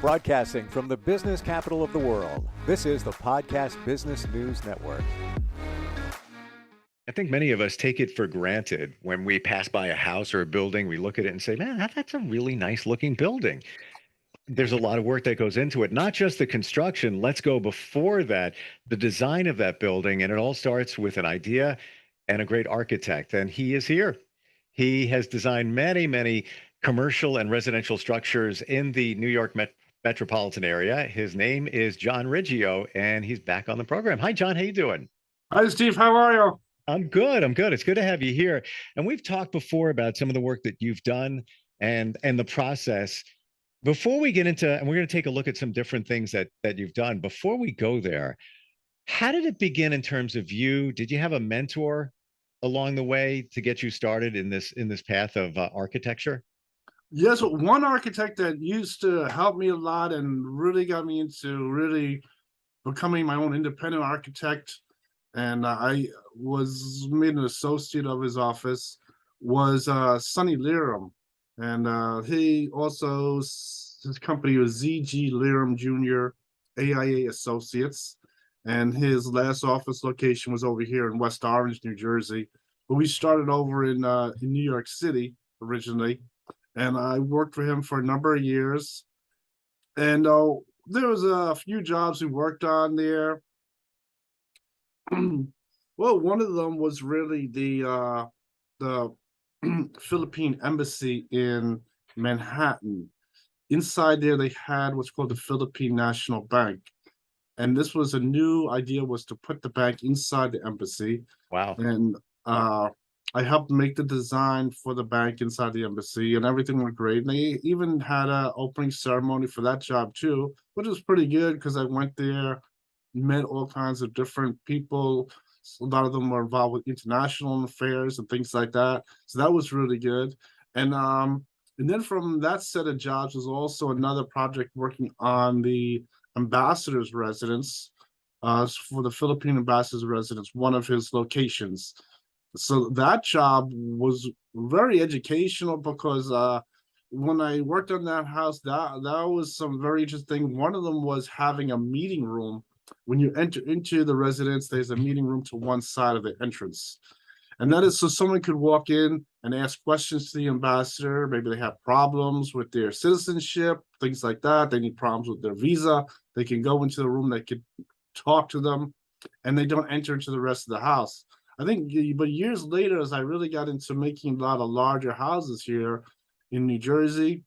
Broadcasting from the business capital of the world, this is the Podcast Business News Network. I think many of us take it for granted when we pass by a house or a building. We look at it and say, man, that's a really nice looking building. There's a lot of work that goes into it, not just the construction. Let's go before that, the design of that building. And it all starts with an idea and a great architect. And he is here. He has designed many, many commercial and residential structures in the New York metropolitan area. His name is John Riggio, and he's back on the program. Hi, John. How you doing? Hi, Steve. How are you? I'm good. I'm good. It's good to have you here. And we've talked before about some of the work that you've done and the process. Before we get into, and we're going to take a look at some different things that you've done. Before we go there, how did it begin in terms of you? Did you have a mentor along the way to get you started in this path of architecture? Yes, one architect that used to help me a lot and really got me into really becoming my own independent architect, and I was made an associate of his office, was Sonny Lerum. And he also, his company was ZG Lerum Jr., AIA Associates. And his last office location was over here in West Orange, New Jersey. But we started over in New York City originally. And I worked for him for a number of years. And there was a few jobs we worked on there. Well, one of them was really the Philippine embassy in Manhattan. Inside there, they had what's called the Philippine National Bank. And this was a new idea, was to put the bank inside the embassy. Wow. And I helped make the design for the bank inside the embassy, and everything went great. And they even had an opening ceremony for that job too, which was pretty good because I went there, met all kinds of different people. A lot of them were involved with international affairs and things like that. So that was really good. And then from that set of jobs was also another project working on the ambassador's residence for the Philippine ambassador's residence, one of his locations. So that job was very educational because when I worked on that house, that was some very interesting. One of them was having a meeting room. When you enter into the residence, there's a meeting room to one side of the entrance. And that is so someone could walk in and ask questions to the ambassador. Maybe they have problems with their citizenship, things like that. They need problems with their visa. They can go into the room, they could talk to them, and they don't enter into the rest of the house. I think, but years later, as I really got into making a lot of larger houses here in New Jersey,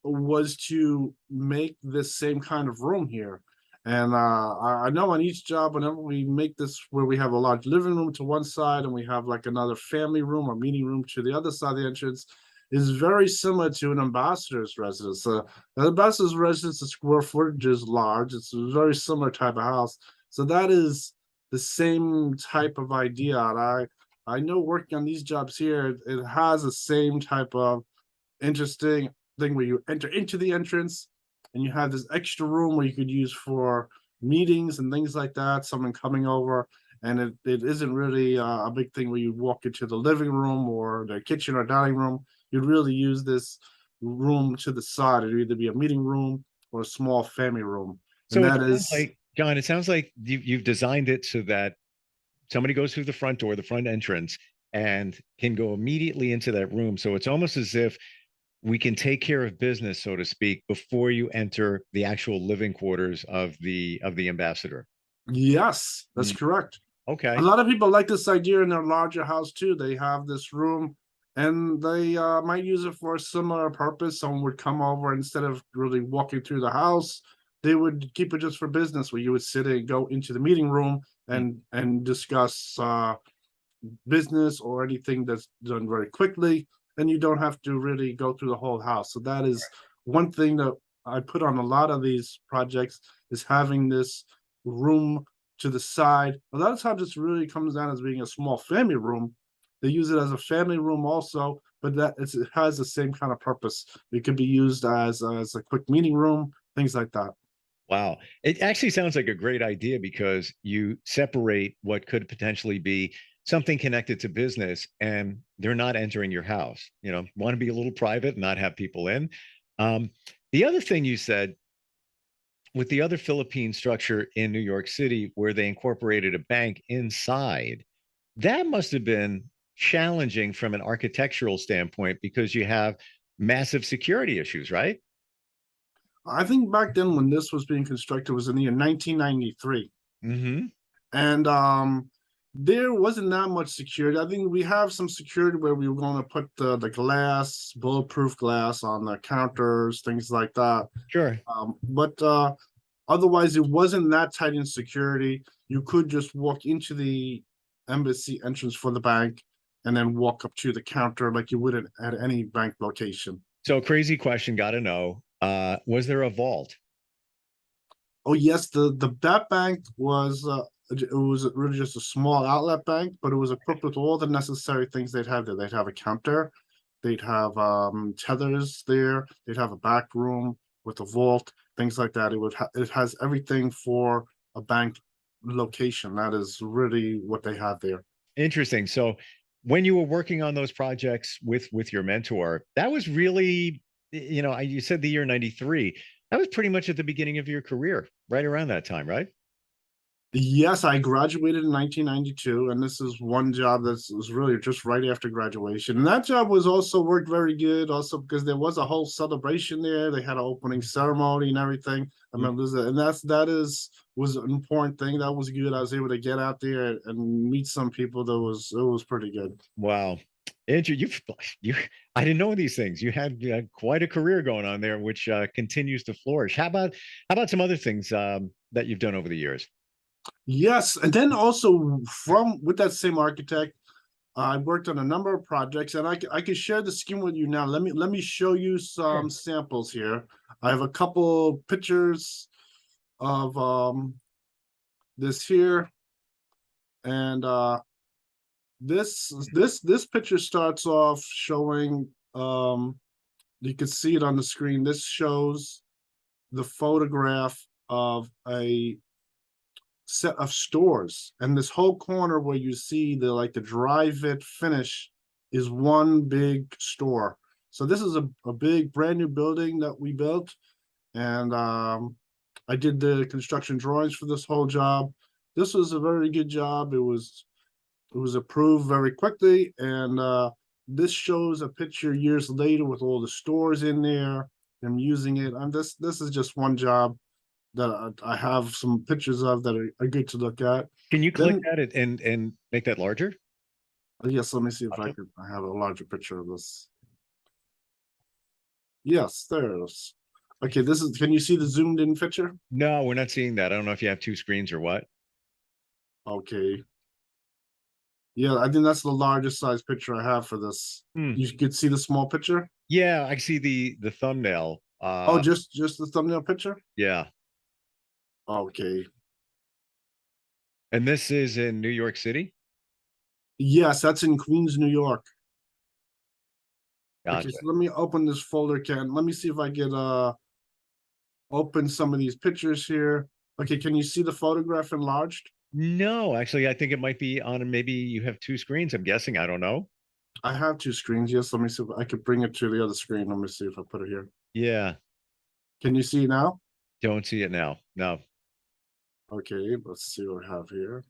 was to make this same kind of room here. And I know on each job, whenever we make this where we have a large living room to one side and we have like another family room or meeting room to the other side of the entrance, is very similar to an ambassador's residence. The ambassador's residence, the square footage is large. It's a very similar type of house. So that is the same type of idea. And I know working on these jobs here, it has the same type of interesting thing where you enter into the entrance and you have this extra room where you could use for meetings and things like that, someone coming over. And it isn't really a big thing where you walk into the living room or the kitchen or dining room. You'd really use this room to the side. It'd either be a meeting room or a small family room. So and that is like, John, it sounds like you've designed it so that somebody goes through the front door, the front entrance, and can go immediately into that room. So it's almost as if we can take care of business, so to speak, before you enter the actual living quarters of the ambassador. Yes, that's correct. Okay. A lot of people like this idea in their larger house too. They have this room and they might use it for a similar purpose. Someone would come over, instead of really walking through the house, they would keep it just for business, where you would sit and go into the meeting room and discuss business or anything that's done very quickly, and you don't have to really go through the whole house. So that is one thing that I put on a lot of these projects, is having this room to the side. A lot of times this really comes down as being a small family room. They use it as a family room also, but it has the same kind of purpose. It could be used as a quick meeting room, things like that. Wow. It actually sounds like a great idea because you separate what could potentially be something connected to business and they're not entering your house. Want to be a little private, not have people in. The other thing you said with the other Philippine structure in New York City, where they incorporated a bank inside, that must have been challenging from an architectural standpoint because you have massive security issues, right? I think back then when this was being constructed was in the year 1993. Mm-hmm. And there wasn't that much security. I think we have some security where we were going to put the glass, bulletproof glass on the counters, things like that. Sure. But otherwise, it wasn't that tight in security. You could just walk into the embassy entrance for the bank and then walk up to the counter like you would at any bank location. So crazy question, gotta know. Was there a vault? Oh yes, the that bank was it was really just a small outlet bank, but it was equipped with all the necessary things they'd have there. They'd have a counter, they'd have tethers there, they'd have a back room with a vault, things like that. It has everything for a bank location. That is really what they have there. Interesting. So when you were working on those projects with your mentor, that was really, you said the year 93. That was pretty much at the beginning of your career, right around that time, right? Yes, I graduated in 1992, and this is one job that was really just right after graduation. And that job was also worked very good, also because there was a whole celebration there. They had an opening ceremony and everything. I remember this, and was an important thing. That was good. I was able to get out there and meet some people. It was pretty good. Wow. Andrew, you I didn't know these things. You had quite a career going on there, which continues to flourish. How about some other things that you've done over the years? Yes, and then also from with that same architect, I worked on a number of projects, and I can share the scheme with you now. Let me show you some Sure. samples here. I have a couple pictures of this here, and this picture starts off showing you can see it on the screen. This shows the photograph of a set of stores, and this whole corner where you see the dry fit finish is one big store. So this is a big brand new building that we built, and I did the construction drawings for this whole job. This was a very good job. It was approved very quickly, and this shows a picture years later with all the stores in there, them using it. And this is just one job that I have some pictures of that are good to look at. Can you click Then, that and make that larger? yes, let me see if Okay. I have a larger picture of this. Yes, there it is. Okay, can you see the zoomed in picture? No, we're not seeing that. I don't know if you have two screens or what. Okay. Yeah, I think that's the largest size picture I have for this. Hmm. You could see the small picture? Yeah, I see the thumbnail. Oh, just the thumbnail picture? Yeah. Okay. And this is in New York City? Yes, that's in Queens, New York. Okay, Gotcha. so let me open this folder, Ken. Let me see if I get open some of these pictures here. Okay, can you see the photograph enlarged? No, actually, I think it might be on, maybe you have two screens, I'm guessing. I don't know. I have two screens. Yes, let me see if I could bring it to the other screen. Let me see if I put it here. Yeah, Can you see now? don't see it now. No. Okay, let's see what I have here.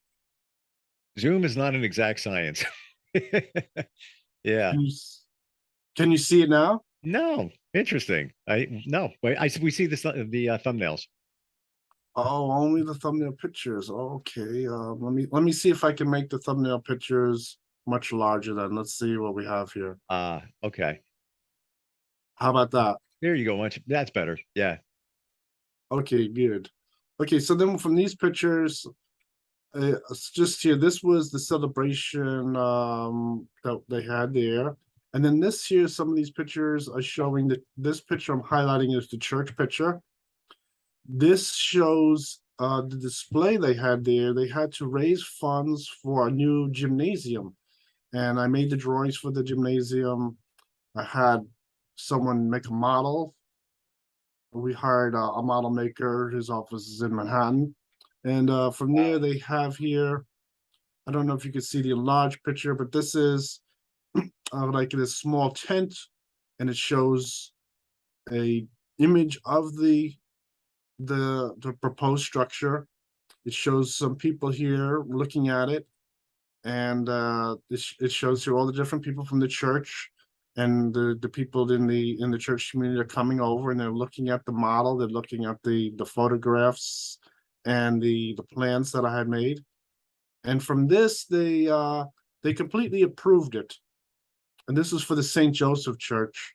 Zoom is not an exact science. Yeah. Can you, can you see it now? No, interesting. No, wait, we see the thumbnails. Oh, only the thumbnail pictures. Okay, let me see if I can make the thumbnail pictures much larger then. Let's see what we have here. Okay. How about that? There you go. That's better. Yeah. Okay, good. Okay, so then from these pictures, it's just here, this was the celebration that they had there. And then this here, some of these pictures are showing that this picture I'm highlighting is the church picture. This shows the display they had there. They had to raise funds for a new gymnasium. And I made the drawings for the gymnasium. I had someone make a model. We hired a model maker. His office is in Manhattan. And from there, they have here, I don't know if you can see the enlarged picture, but this is like this small tent, and it shows image of the proposed structure. It shows some people here looking at it, and it shows you all the different people from the church, and the people in the church community are coming over, and they're looking at the model, they're looking at the photographs and the plans that I had made. And from this, they completely approved it. And this is for the St. Joseph Church.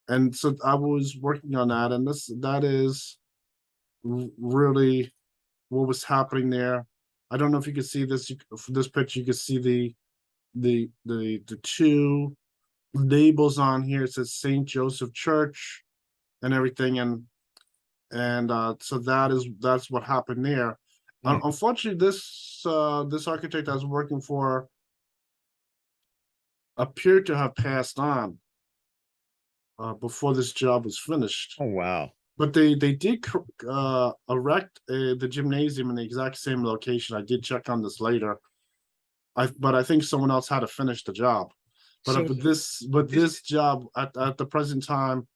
And so I was working on that, and that is really what was happening there. I don't know if you can see this. From this picture, you can see the two labels on here. It says St. Joseph Church and everything, and so that's what happened there. Unfortunately, this architect I was working for appeared to have passed on before this job was finished. Oh, wow. But they did erect the gymnasium in the exact same location. I did check on this later. But I think someone else had to finish the job. But So this job at the present time,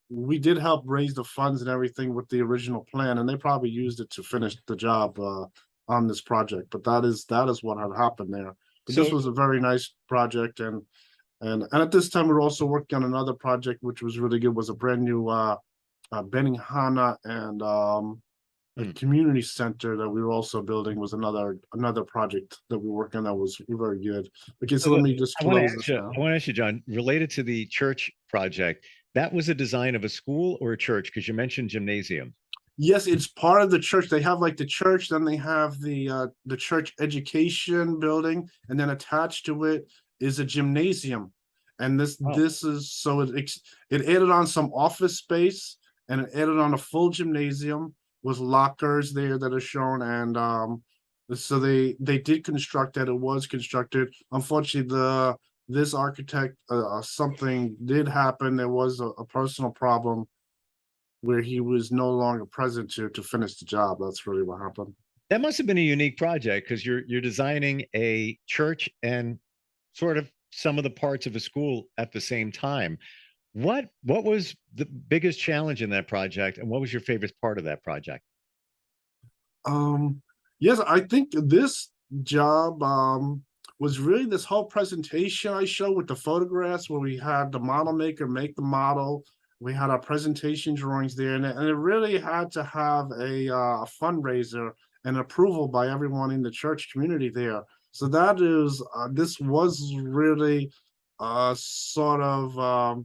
we did help raise the funds and everything with the original plan, and they probably used it to finish the job on this project. But that is what had happened there. But this so was a very nice project, and at this time we were also working on another project which was really good. Was a brand new Benihana and a community center that we were also building. Was another project that we were working on that was very good. Okay, so let me just close this now. I want to ask you, John, related to the church project, that was a design of a school or a church? Because you mentioned gymnasium. Yes, it's part of the church. They have like the church, then they have the church education building, and then attached to it is a gymnasium. And this is so it added on some office space, and it added on a full gymnasium with lockers there that are shown, and so they did construct that. It was constructed. Unfortunately, this architect something did happen. There was a personal problem where he was no longer present to finish the job. That's really what happened. That must have been a unique project because you're designing a church and sort of some of the parts of a school at the same time. What was the biggest challenge in that project, and what was your favorite part of that project? Yes, I think this job was really this whole presentation I showed with the photographs where we had the model maker make the model. We had our presentation drawings there, and it really had to have a fundraiser and approval by everyone in the church community there. So that is this was really sort of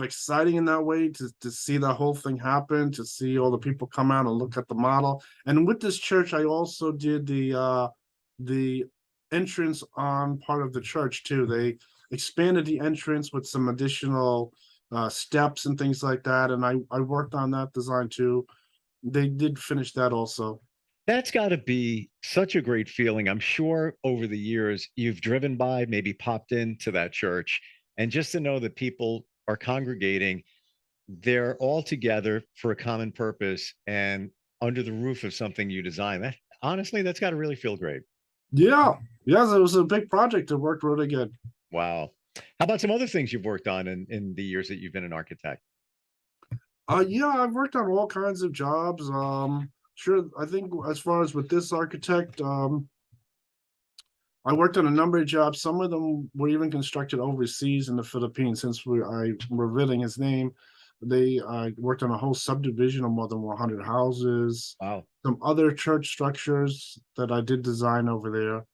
exciting in that way to see the whole thing happen, to see all the people come out and look at the model. And with this church, I also did the entrance on part of the church too. They expanded the entrance with some additional steps and things like that, and I worked on that design too. They did finish that also. That's got to be such a great feeling. I'm sure over the years you've driven by, maybe popped into that church, and just to know that people are congregating, they're all together for a common purpose and under the roof of something you design. That honestly, that's got to really feel great. Yeah, yes, it was a big project. It worked really good. Wow. How about some other things you've worked on in the years that you've been an architect? Yeah, I've worked on all kinds of jobs. Sure, I think as far as with this architect, I worked on a number of jobs. Some of them were even constructed overseas in the Philippines. Since we're revealing his name, they worked on a whole subdivision of more than 100 houses. Wow. Some other church structures that I did design over there,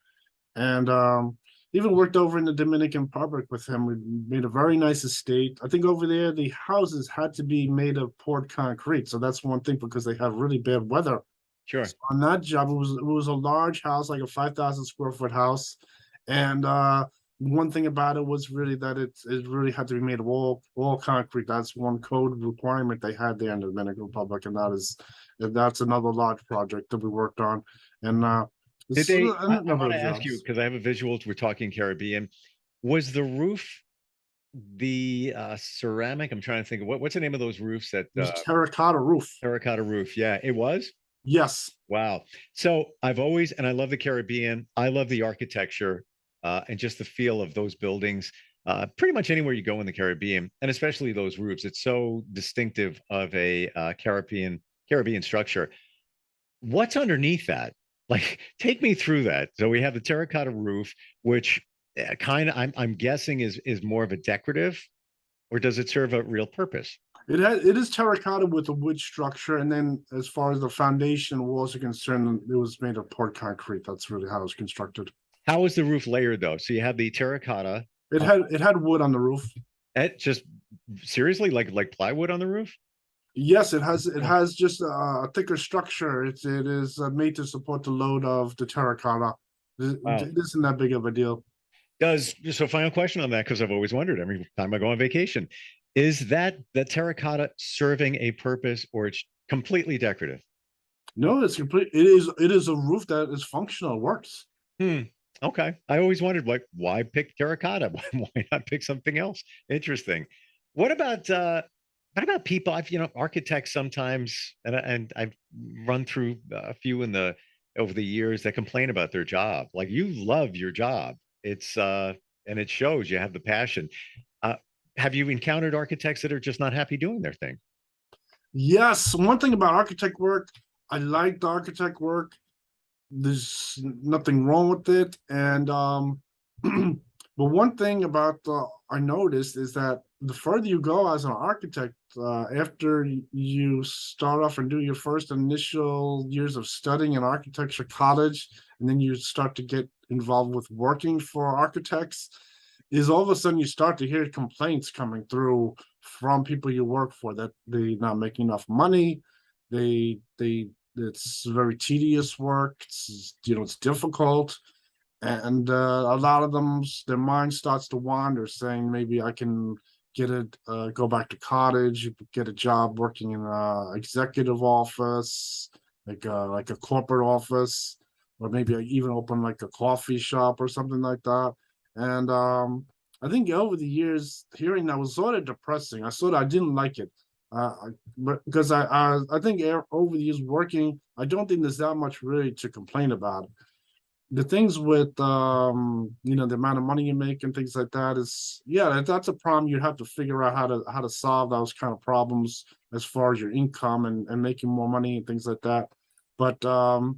and even worked over in the Dominican Republic with him. We made a very nice estate. I think over there the houses had to be made of poured concrete, so that's one thing because they have really bad weather. Sure. So on that job, it was a large house, like a 5,000 square foot house, and one thing about it was really that it really had to be made of all concrete. That's one code requirement they had there in the Dominican Republic, and that's another large project that we worked on, and Did they? I number want of to ask you jobs. because I have a visual. We're talking Caribbean. Was the roof the ceramic? I'm trying to think of what's the name of those roofs that It was terracotta roof. terracotta roof? Yeah, it was. Yes. Wow. So I've always, and I love the Caribbean. I love the architecture and just the feel of those buildings. pretty much anywhere you go in the Caribbean, and especially those roofs. It's so distinctive of a Caribbean structure. What's underneath that? Like, take me through that. So we have the terracotta roof, which kind of I'm guessing is more of a decorative, or does it serve a real purpose? It is terracotta with a wood structure, and then as far as the foundation walls are concerned, it was made of poured concrete. That's really how it was constructed. How is the roof layered though? So you have the terracotta. Uh, It had wood on the roof. it just seriously like plywood on the roof? Yes, it Oh, has just a thicker structure. It is made to support the load of the terracotta. wow. It isn't that big of a deal. Does so final question on that because I've always wondered every time I go on vacation, is that the terracotta serving a purpose or it's completely decorative? No, it's complete. It is a roof that is functional. It works. Hmm. Okay. I always wondered like why pick terracotta? Why not pick something else? Interesting. What about what about people? I've architects sometimes, and I've run through a few in the over the years that complain about their job. Like you love your job. It's and it shows you have the passion. Uh have you encountered architects that are just not happy doing their thing? Yes, one thing about architect work, I like the architect work. There's nothing wrong with it, and but one thing about I noticed is that the further you go as an architect, after you start off and do your first initial years of studying in architecture college, and then you start to get involved with working for architects, is all of a sudden you start to hear complaints coming through from people you work for that they're not making enough money. They it's very tedious work. It's difficult, and a lot of them their mind starts to wander, saying maybe I can go back to college, get a job working in a executive office, like a corporate office, or maybe I even open like a coffee shop or something like that. And I think over the years, hearing that was sort of depressing. I didn't like it. But because I think over the years working, I don't think there's that much really to complain about. The things with the amount of money you make and things like that is, yeah, that's a problem. You have to figure out how to solve those kind of problems as far as your income and making more money and things like that. But that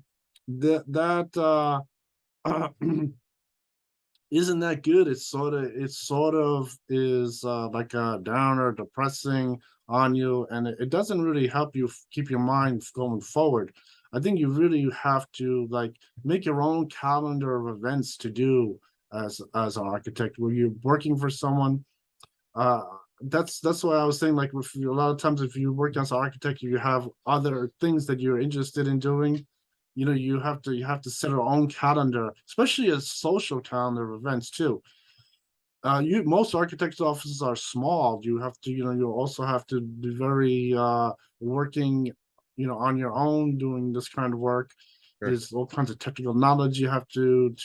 isn't that good. It sort of is like a downer, depressing on you, and it doesn't really help you keep your mind going forward. I think you really have to like make your own calendar of events to do as an architect, where you're working for someone. Uh, that's why I was saying, like, with a lot of times if you work as an architect, you have other things that you're interested in doing. You have to set your own calendar, especially a social calendar of events too. You Most architects' offices are small. You also have to be very working, on your own doing this kind of work. Sure. There's all kinds of technical knowledge you have to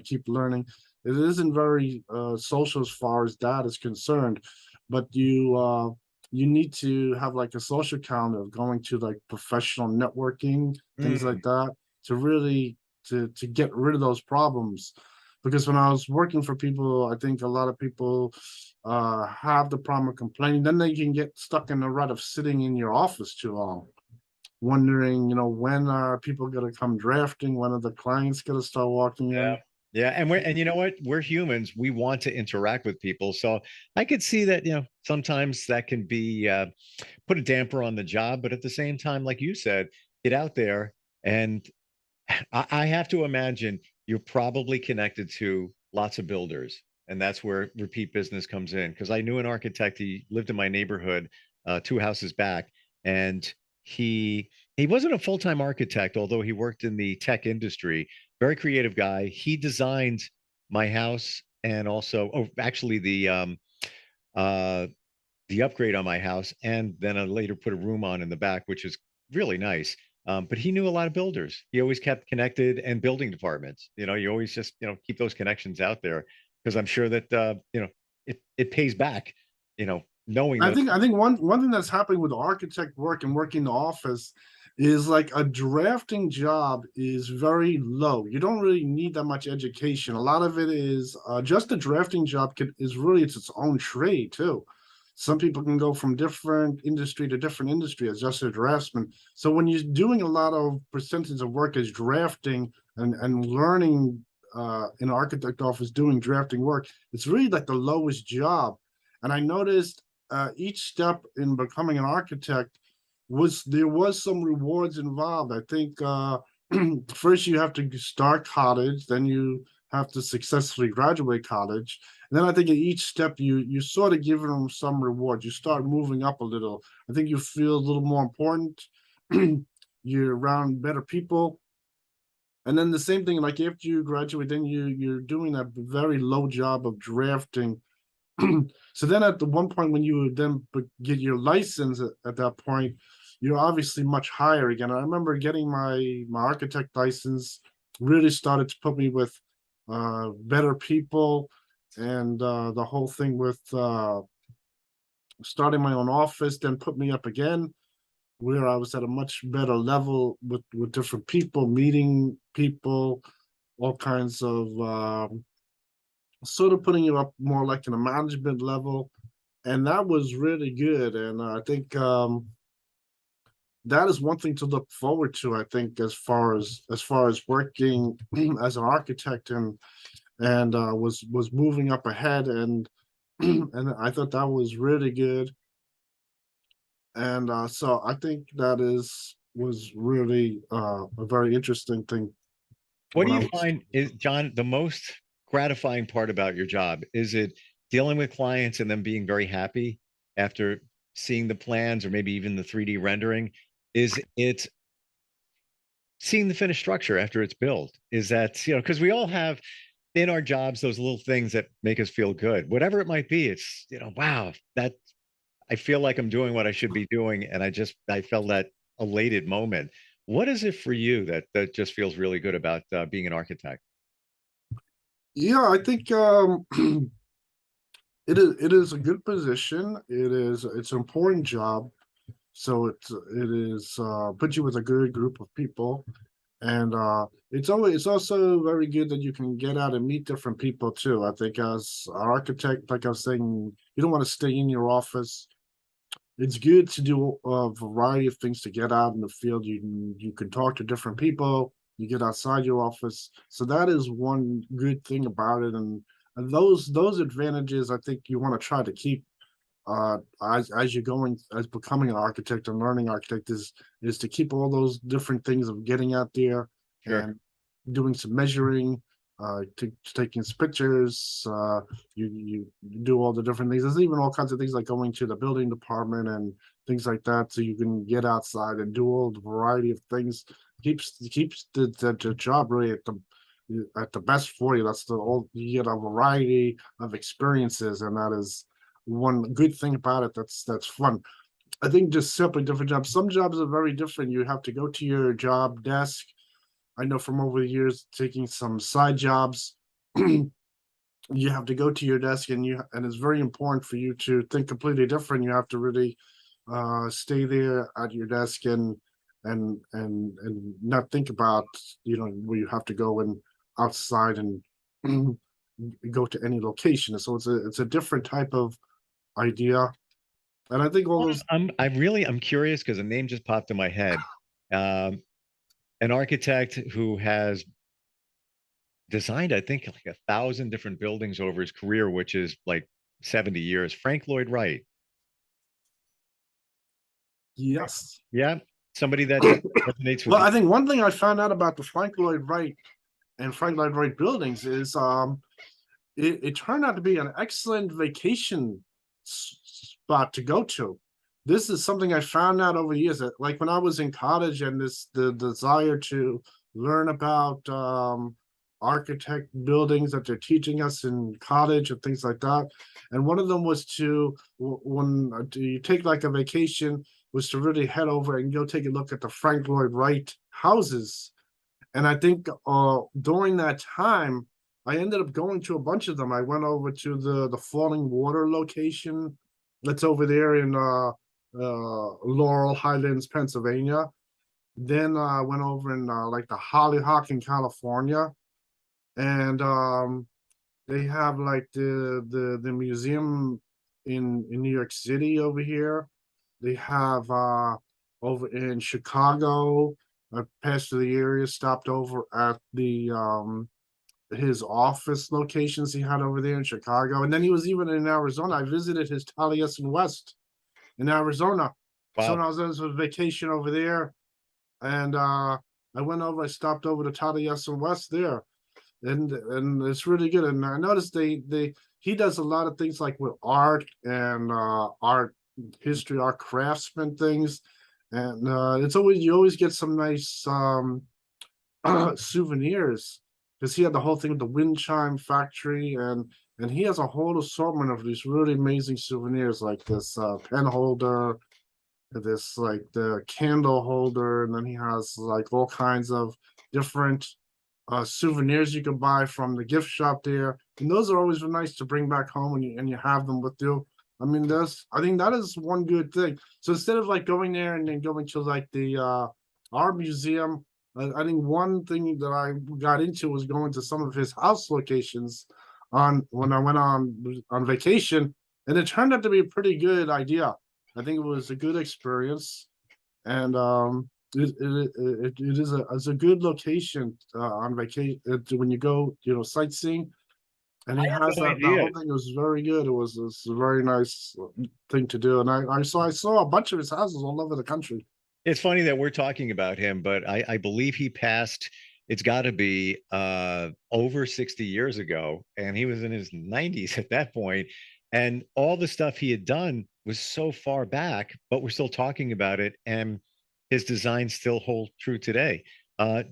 keep learning. It isn't very social as far as that is concerned, but you need to have like a social calendar of going to like professional networking, things like Mm, that, to really to get rid of those problems. Because when I was working for people, I think a lot of people have the problem of complaining. Then they can get stuck in the rut of sitting in your office too long, wondering, when are people going to come drafting? When are the clients going to start walking yeah. in? Yeah, and you know what? We're humans. We want to interact with people. So I could see that, sometimes that can be put a damper on the job, but at the same time, like you said, get out there and I have to imagine you're probably connected to lots of builders, and that's where repeat business comes in. Because I knew an architect, he lived in my neighborhood, two houses back, and he wasn't a full-time architect, although he worked in the tech industry. Very creative guy. He designed my house and also, oh, actually uh the upgrade on my house, and then I later put a room on in the back, which is really nice. But he knew a lot of builders. He always kept connected and building departments. You always just keep those connections out there because I'm sure that it pays back. Knowing I those. think I think one thing that's happening with architect work and working in the office is like a drafting job is very low. You don't really need that much education. A lot of it is just a drafting job is really it's its own trade too. Some people can go from different industry to different industry as just a draftsman. So when you're doing a lot of percentage of work as drafting and learning in an architect office doing drafting work, it's really like the lowest job. And I noticed each step in becoming an architect there was some rewards involved. I think first you have to start college, then you have to successfully graduate college. And then I think at each step you sort of give them some reward. You start moving up a little. I think you feel a little more important. You're around better people. And then the same thing, like after you graduate, then you're doing a very low job of drafting. So then at the one point when you then get your license at that point, you're obviously much higher again. I remember getting my architect license really started to put me with better people, and the whole thing with starting my own office then put me up again where I was at a much better level with different people, meeting people, all kinds of sort of putting you up more like in a management level. And that was really good. And I think that is one thing to look forward to, I think, as far as working as an architect and was moving up ahead, and and I thought that was really good. And so I think that was really a very interesting thing What when do I you was. find is, John, the most gratifying part about your job? Is it dealing with clients and them being very happy after seeing the plans or maybe even the 3D rendering? Is it seeing the finished structure after it's built? Is that, because we all have in our jobs those little things that make us feel good, whatever it might be. It's, wow, that I feel like I'm doing what I should be doing. And I felt that elated moment. What is it for you that just feels really good about being an architect? Yeah, I think it is a good position. It's an important job. So it is puts you with a good group of people. And it's also very good that you can get out and meet different people too. I think as an architect, like I was saying, you don't want to stay in your office. It's good to do a variety of things to get out in the field. You can talk to different people. You get outside your office. So that is one good thing about it. And those advantages, I think you want to try to keep as you're going as becoming an architect and learning architect is to keep all those different things of getting out there Sure. and doing some measuring, taking pictures. You do all the different things. There's even all kinds of things like going to the building department and things like that, so you can get outside and do all the variety of things. Keeps the job really at the best for you. That's the all you get a variety of experiences, and that is one good thing about it. That's fun. I think just simply different jobs. Some jobs are very different. You have to go to your job desk. I know from over the years taking some side jobs, you have to go to your desk and it's very important for you to think completely different. You have to really stay there at your desk and not think about where you have to go and outside and go to any location. So it's a different type of idea. And I think all Well, those. I'm curious because a name just popped in my head. Um, an architect who has designed, I think, like 1,000 different buildings over his career, which is like 70 years. Frank Lloyd Wright. Yes. Yeah, somebody that resonates with Well, you. I think one thing I found out about the Frank Lloyd Wright and Frank Lloyd Wright buildings is it turned out to be an excellent vacation spot to go to. This is something I found out over the years that, like when I was in college and the desire to learn about architect buildings that they're teaching us in college and things like that. And one of them was when you take like a vacation, was to really head over and go take a look at the Frank Lloyd Wright houses. And I think during that time, I ended up going to a bunch of them. I went over to the Falling Water location that's over there in Laurel Highlands, Pennsylvania. Then I went over in like the Hollyhock in California, and they have like the museum in New York City over here. They have over in Chicago. I passed through the area, stopped over at the his office locations he had over there in Chicago, and then he was even in Arizona. I visited his Taliesin West in Arizona. So when Wow. I was on vacation over there, and I went over, I stopped over to Taliesin West there, and it's really good. And I noticed they he does a lot of things like with art and art history, art craftsman things, and it's always you always get some nice souvenirs because he had the whole thing with the wind chime factory, and he has a whole assortment of these really amazing souvenirs like this pen holder, this like the candle holder, and then he has like all kinds of different souvenirs you can buy from the gift shop there, and those are always nice to bring back home and you have them with you. I mean, I think that is one good thing. So instead of like going there and then going to like the art museum, I think one thing that I got into was going to some of his house locations on when I went on vacation, and it turned out to be a pretty good idea. I think it was a good experience, and it is a good location on vacation when you go, sightseeing. And he I had has no that idea. whole thing was very good. It was a very nice thing to do, and I saw a bunch of his houses all over the country. It's funny that we're talking about him, but I believe he passed, it's got to be over 60 years ago, and he was in his 90s at that point. And all the stuff he had done was so far back, but we're still talking about it, and his designs still hold true today.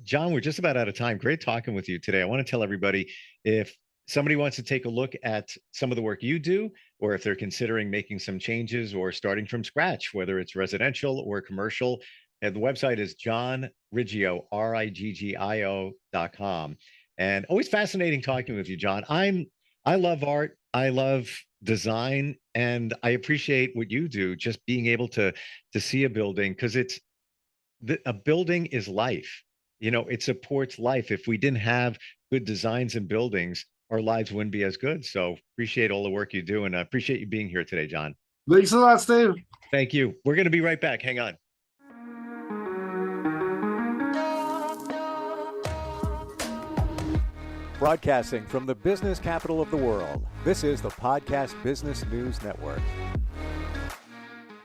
John, we're just about out of time. Great talking with you today. I want to tell everybody if somebody wants to take a look at some of the work you do, or if they're considering making some changes or starting from scratch, whether it's residential or commercial. And the website is John Riggio, Riggio.com. And always fascinating talking with you, John. I love art, I love design, and I appreciate what you do, just being able to see a building because a building is life. It supports life. If we didn't have good designs and buildings, our lives wouldn't be as good. So appreciate all the work you do, and I appreciate you being here today, John. Thanks a lot, Steve. Thank you. We're going to be right back. Hang on. Broadcasting from the business capital of the world, this is the Podcast Business News Network.